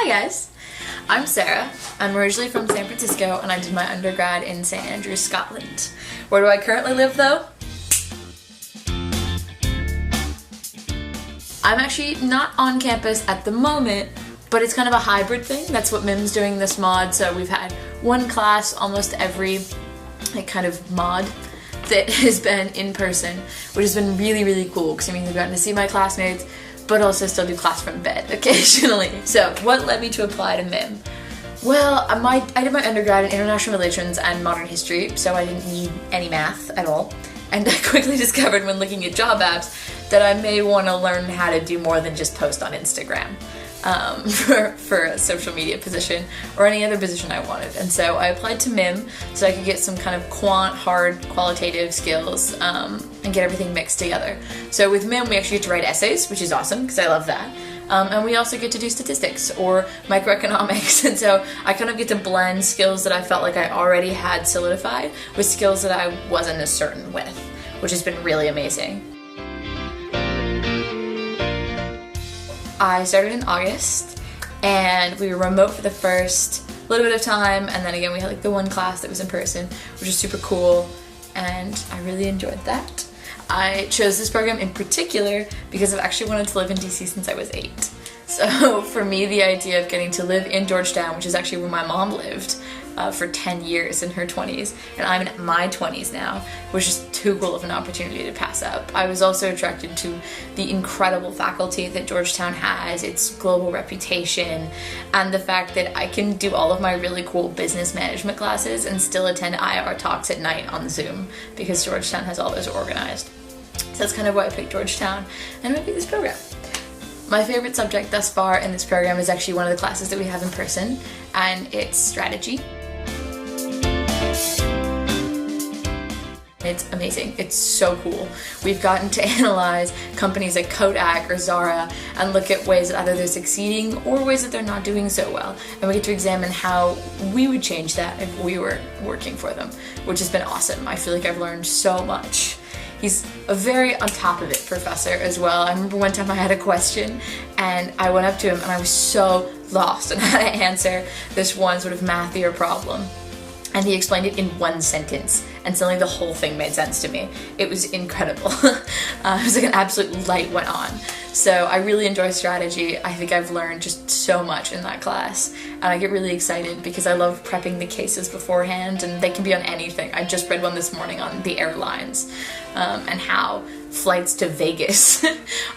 Hi guys, I'm Sarah. I'm originally from San Francisco and I did my undergrad in St. Andrews, Scotland. Where do I currently live though? I'm actually not on campus at the moment, but it's kind of a hybrid thing. That's what MiM's doing this mod, so we've had one class almost every kind of mod that has been in person, which has been really, really cool because it means I've gotten to see my classmates, but also still do class from bed occasionally. So what led me to apply to MiM? Well, I did my undergrad in international relations and modern history, so I didn't need any math at all. And I quickly discovered when looking at job apps that I may want to learn how to do more than just post on Instagram for a social media position or any other position I wanted. And so I applied to MiM so I could get some kind of hard qualitative skills and get everything mixed together. So with MiM we actually get to write essays, which is awesome because I love that. And we also get to do statistics or microeconomics, and so I kind of get to blend skills that I felt like I already had solidified with skills that I wasn't as certain with, which has been really amazing. I started in August, and we were remote for the first little bit of time, and then again we had like the one class that was in person, which was super cool, and I really enjoyed that. I chose this program in particular because I've actually wanted to live in DC since I was 8. So for me, the idea of getting to live in Georgetown, which is actually where my mom lived for 10 years in her 20s, and I'm in my 20s now, was just too cool of an opportunity to pass up. I was also attracted to the incredible faculty that Georgetown has, its global reputation, and the fact that I can do all of my really cool business management classes and still attend IR talks at night on Zoom because Georgetown has all those organized. So that's kind of why I picked Georgetown and I picked this program. My favorite subject thus far in this program is actually one of the classes that we have in person, and it's strategy. It's amazing. It's so cool. We've gotten to analyze companies like Kodak or Zara and look at ways that either they're succeeding or ways that they're not doing so well. And we get to examine how we would change that if we were working for them, which has been awesome. I feel like I've learned so much. He's a very on top of it professor as well. I remember one time I had a question and I went up to him and I was so lost on how to answer this one sort of mathier problem. And he explained it in one sentence, and suddenly the whole thing made sense to me. It was incredible. It was like an absolute light went on. So I really enjoy strategy. I think I've learned just so much in that class, and I get really excited because I love prepping the cases beforehand, and they can be on anything. I just read one this morning on the airlines and how flights to Vegas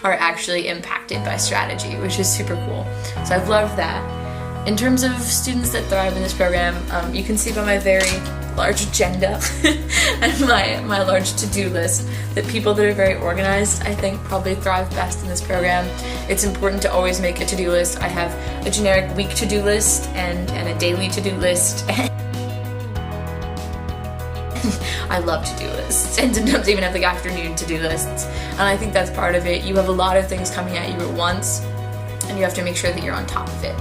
are actually impacted by strategy, which is super cool. So I've loved that. In terms of students that thrive in this program, you can see by my very large agenda and my large to-do list that people that are very organized, I think, probably thrive best in this program. It's important to always make a to-do list. I have a generic week to-do list and a daily to-do list. I love to-do lists, and sometimes even have like afternoon to-do lists. And I think that's part of it. You have a lot of things coming at you at once, and you have to make sure that you're on top of it.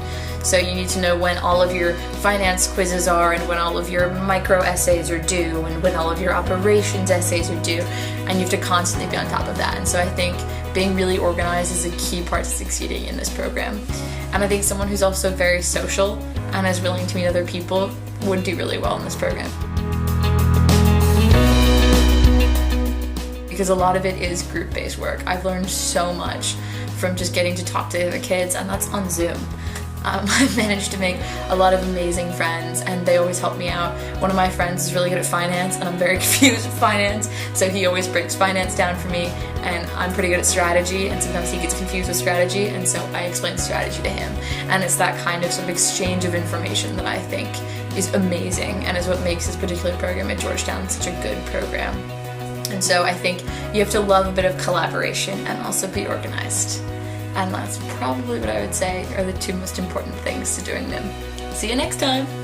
So you need to know when all of your finance quizzes are, and when all of your micro essays are due, and when all of your operations essays are due, and you have to constantly be on top of that. And so I think being really organized is a key part to succeeding in this program. And I think someone who's also very social and is willing to meet other people would do really well in this program. Because a lot of it is group-based work. I've learned so much from just getting to talk to other kids, and that's on Zoom. I've managed to make a lot of amazing friends, and they always help me out. One of my friends is really good at finance, and I'm very confused with finance, so he always breaks finance down for me, and I'm pretty good at strategy, and sometimes he gets confused with strategy, and so I explain strategy to him. And it's that kind of sort of exchange of information that I think is amazing, and is what makes this particular program at Georgetown such a good program. And so I think you have to love a bit of collaboration and also be organized. And that's probably what I would say are the two most important things to doing MiM. See you next time!